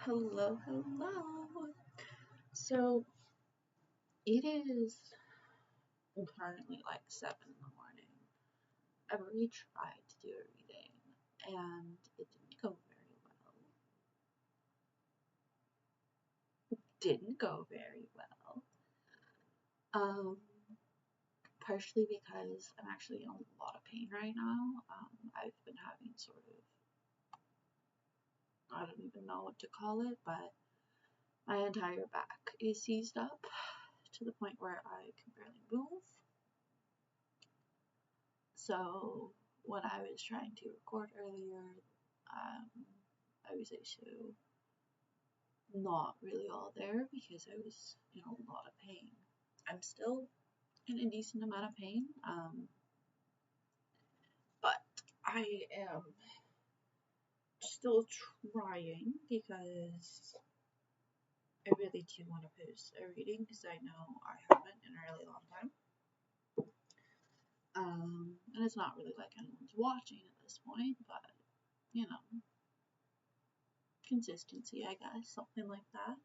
Hello, hello. So it is currently like 7 in the morning. I already tried to do a reading and it didn't go very well. Didn't go very well. Um, Partially because I'm actually in a lot of pain right now. I've been having sort of, I don't even know what to call it, but my entire back is seized up to the point where I can barely move. So when I was trying to record earlier, I was actually not really all there because I was in a lot of pain. I'm still in a decent amount of pain, but I am still trying because I really do want to post a reading because I know I haven't in a really long time. And it's not really like anyone's watching at this point, but you know, consistency, I guess, something like that.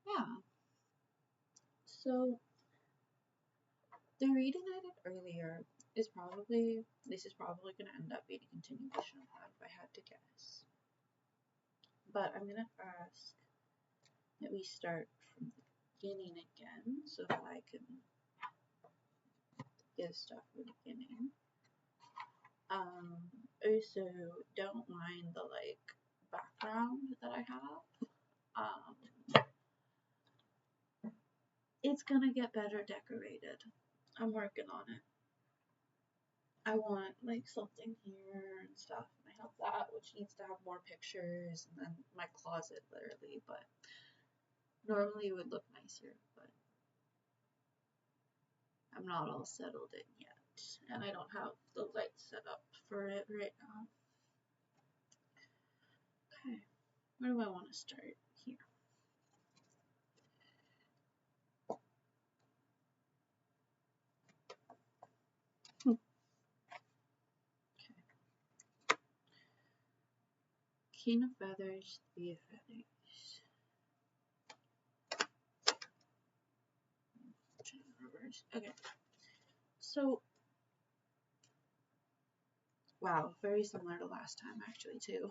Yeah. So the reading I did earlier is probably going to end up being a continuation of that if I had to guess. But I'm going to ask that we start from the beginning again so that I can give stuff from the beginning. Also, don't mind the background that I have. It's gonna get better decorated. I'm working on it. I want something here and stuff, and I have that, which needs to have more pictures, and then my closet literally, but normally it would look nicer, but I'm not all settled in yet, and I don't have the lights set up for it right now. Okay, where do I want to start? Here. Okay. King of Feathers, Three of Feathers. Okay, so wow, very similar to last time actually too.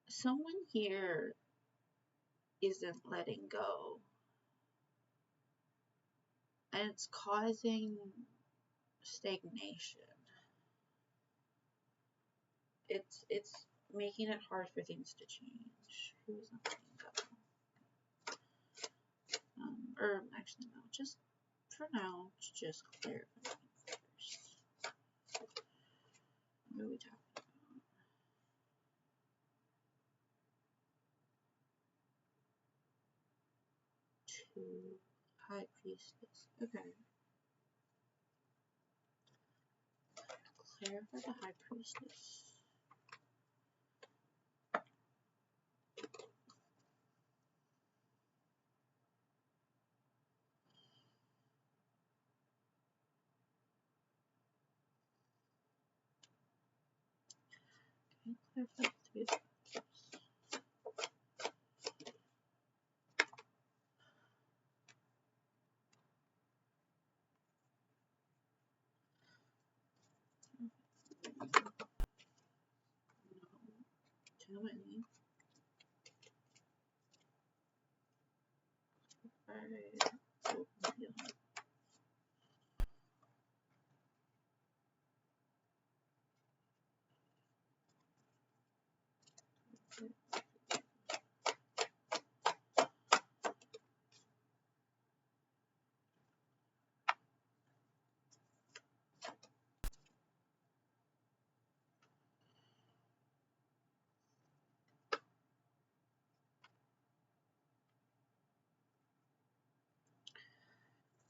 Someone here isn't letting go, and it's causing stagnation. It's making it hard for things to change. Who isn't letting go? Or actually no, just for now, just clarify first. What are we talking about? Two High Priestess. Okay. Clarify the High Priestess. Okay, clarify the Three of Feathers. Too many. Alright.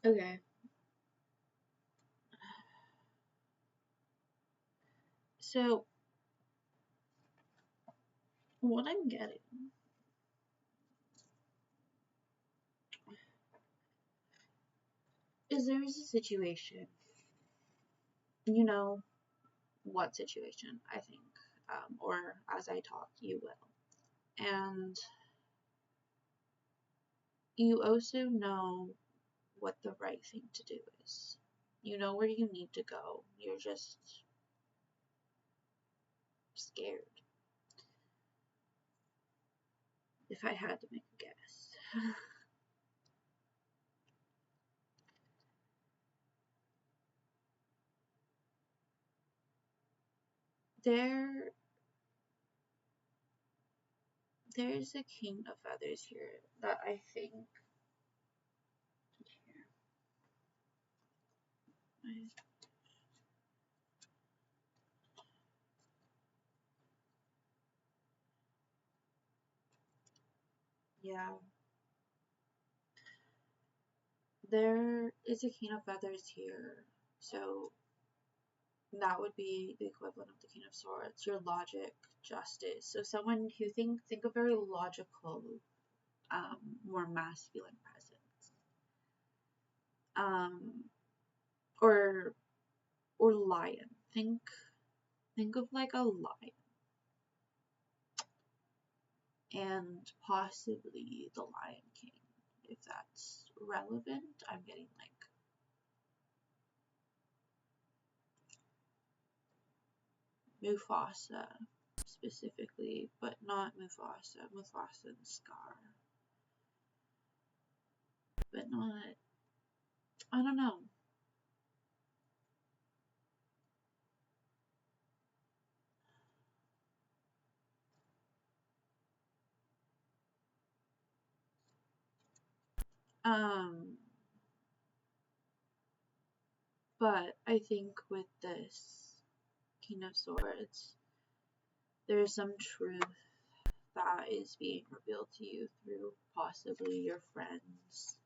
Okay. So, what I'm getting is there is a situation you know what situation, I think, or as I talk, you will. And you also know what the right thing to do is. You know where you need to go. You're just scared, if I had to make a guess. there there's a king of feathers here that I think here. Yeah, there is a king of feathers here. So that would be the equivalent of the king of swords. Your logic, justice. So someone who think a very logical, more masculine presence. Um, or lion. Think of like a lion, and possibly the Lion King, if that's relevant. I'm getting like Mufasa specifically, but not Mufasa. Mufasa and Scar, but not. I don't know. Um, but I think with this King of Swords, there's some truth that is being revealed to you through possibly your friends.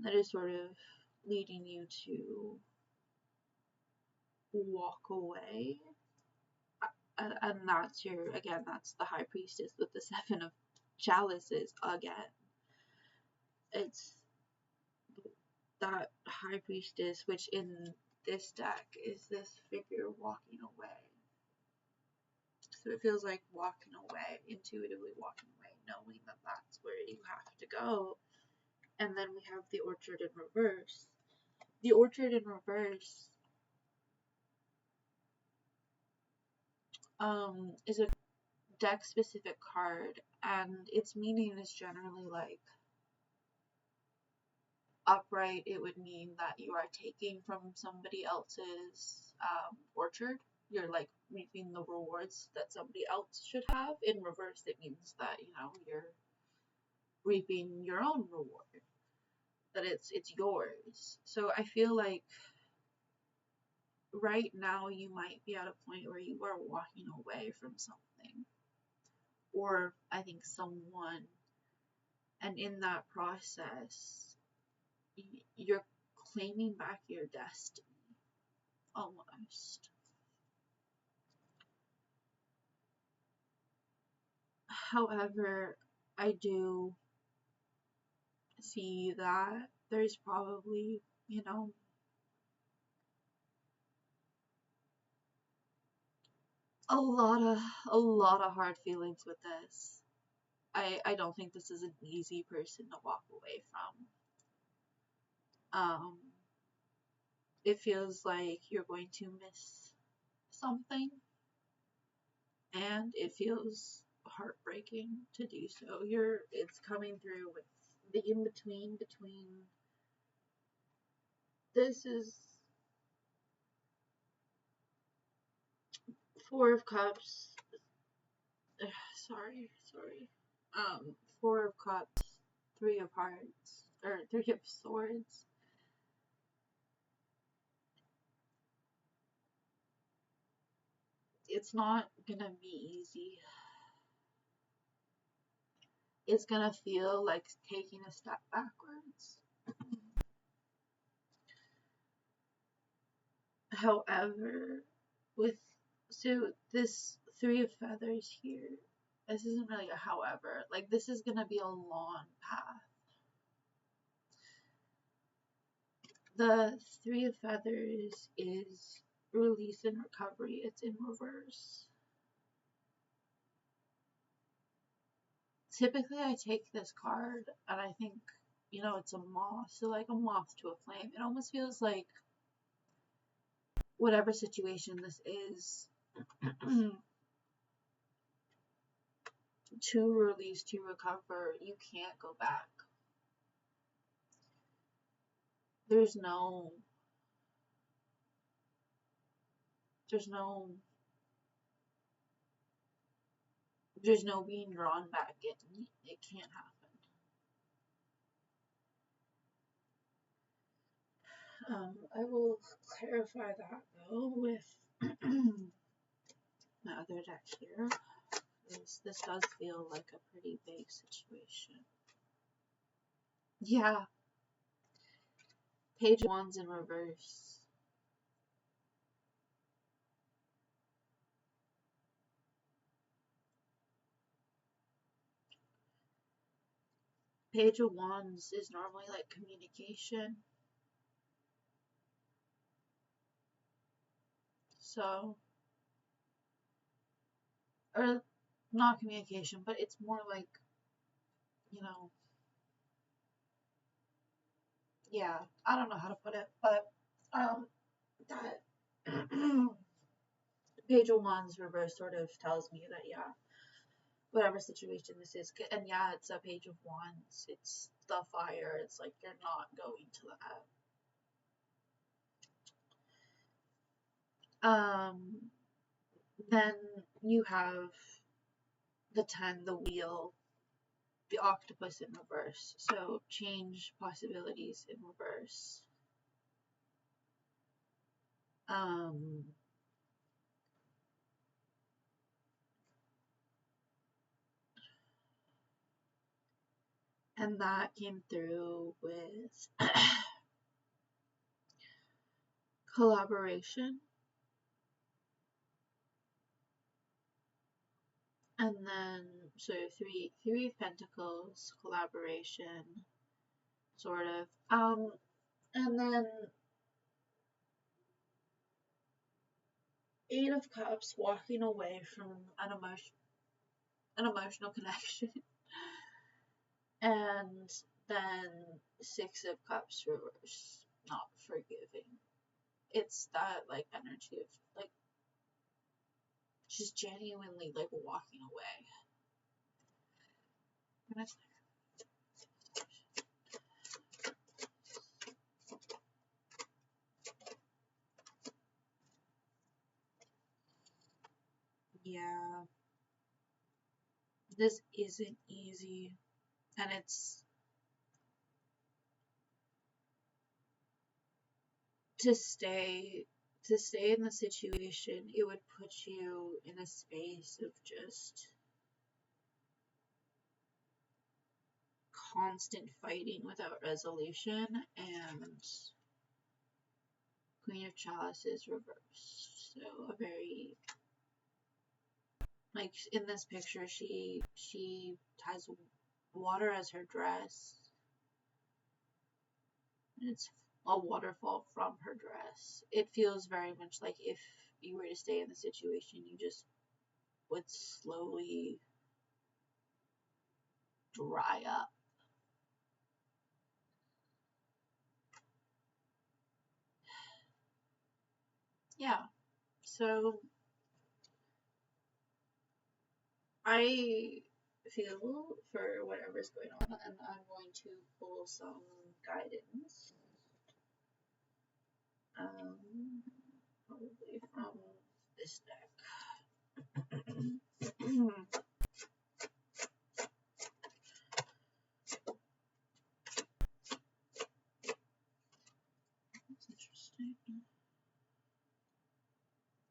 That is sort of leading you to walk away. And that's that's the High Priestess with the Seven of Chalices again. It's that High Priestess, which in this deck is this figure walking away. So it feels like walking away, intuitively walking away, knowing that that's where you have to go. And then we have the Orchard in reverse. The Orchard in reverse is a deck specific card, and its meaning is generally like upright. It would mean that you are taking from somebody else's orchard. You're like reaping the rewards that somebody else should have. In reverse, it means that you're reaping your own reward, that it's yours. So I feel like right now you might be at a point where you are walking away from something, or I think someone, and in that process you're claiming back your destiny almost. However, I do see that there's probably, a lot of hard feelings with this. I don't think this is an easy person to walk away from. It feels like you're going to miss something, and it feels heartbreaking to do so. It's coming through with the in between. This is Four of Cups. Sorry. Four of Cups, Three of Hearts, or Three of Swords. It's not gonna be easy. It's gonna feel like taking a step backwards. However, with this Three of Feathers here, this isn't really a however. Like, this is gonna be a long path. The Three of Feathers is release and recovery. It's in reverse. Typically, I take this card and I think, you know, it's a moth. So, like a moth to a flame. It almost feels like whatever situation this is, to release, to recover, you can't go back. There's no being drawn back in. It can't happen. I will clarify that though with my other deck here. This does feel like a pretty big situation. Yeah. Page of Wands in reverse. Page of Wands is normally like communication. So, or not communication, but it's more like, you know, yeah, I don't know how to put it, but that Page of Wands reverse sort of tells me that, yeah, whatever situation this is, and yeah, it's a Page of Wands, it's the fire, it's like you're not going to that. Then you have the 10, the wheel, the octopus in reverse, so change, possibilities in reverse. And that came through with collaboration. And then, so three of Pentacles, collaboration, sort of. And then Eight of Cups, walking away from an emotional connection. And then Six of Cups reverse, not forgiving. It's that like energy of like just genuinely like walking away. Yeah, this isn't easy, and it's to stay in the situation, it would put you in a space of just constant fighting without resolution. And Queen of Chalices reversed, so a very, like in this picture, she ties water as her dress, and it's a waterfall from her dress. It feels very much like if you were to stay in the situation, you just would slowly dry up. Yeah, so I feel for whatever's going on, and I'm going to pull some guidance. Probably from this deck. That's interesting.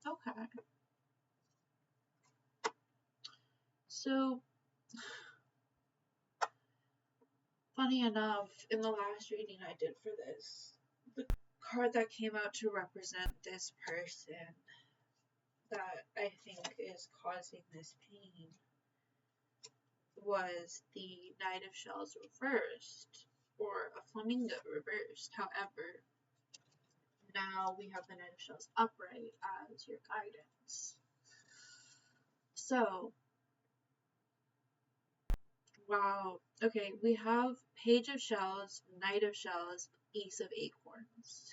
Okay. So, funny enough, in the last reading I did for this, the card that came out to represent this person that I think is causing this pain was the Knight of Shells reversed, or a flamingo reversed. However, now we have the Knight of Shells upright as your guidance. So, wow. Okay, we have Page of Shells, Knight of Shells, Ace of Acorns.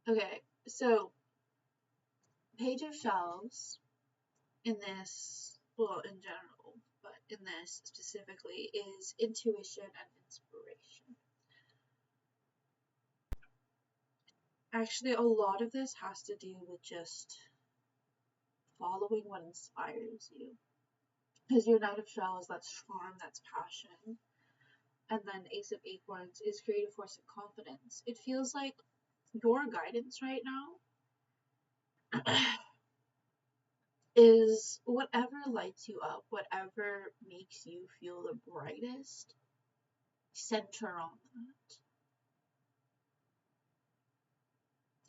Okay, so Page of Shells in this, well, in general, but in this specifically, is intuition and inspiration. Actually, a lot of this has to do with just following what inspires you. Because your Knight of Shells, that's charm, that's passion. And then Ace of Acorns is creative force and confidence. It feels like your guidance right now is whatever lights you up, whatever makes you feel the brightest, center on that.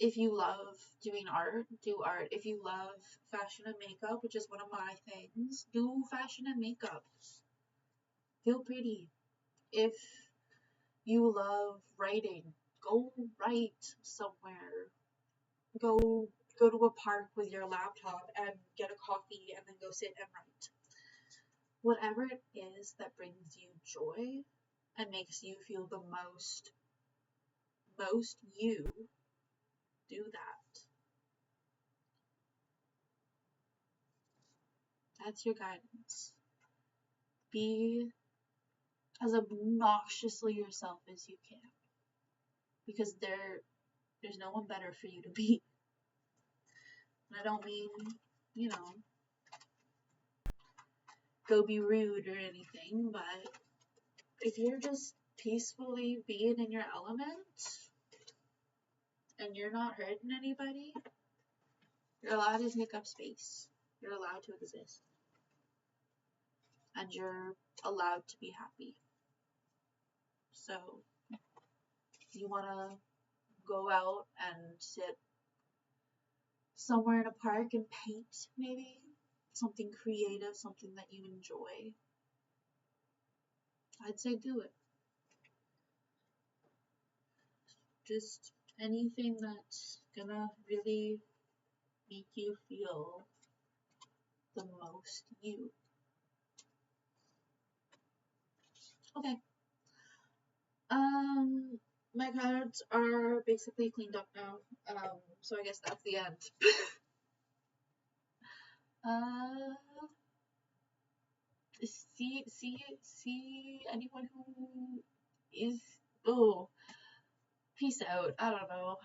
If you love doing art, do art. If you love fashion and makeup, which is one of my things, do fashion and makeup. Feel pretty. If you love writing, go write somewhere. Go to a park with your laptop and get a coffee and then go sit and write. Whatever it is that brings you joy and makes you feel the most you, do that. That's your guidance. Be as obnoxiously yourself as you can, because there's no one better for you to be. And I don't mean, you know, go be rude or anything, but if you're just peacefully being in your element and you're not hurting anybody, you're allowed to take up space. You're allowed to exist. And you're allowed to be happy. So, you want to go out and sit somewhere in a park and paint, maybe? Something creative, something that you enjoy. I'd say do it. Just anything that's gonna really make you feel the most you. Okay. My cards are basically cleaned up now. So I guess that's the end. See anyone who is, oh, peace out. I don't know.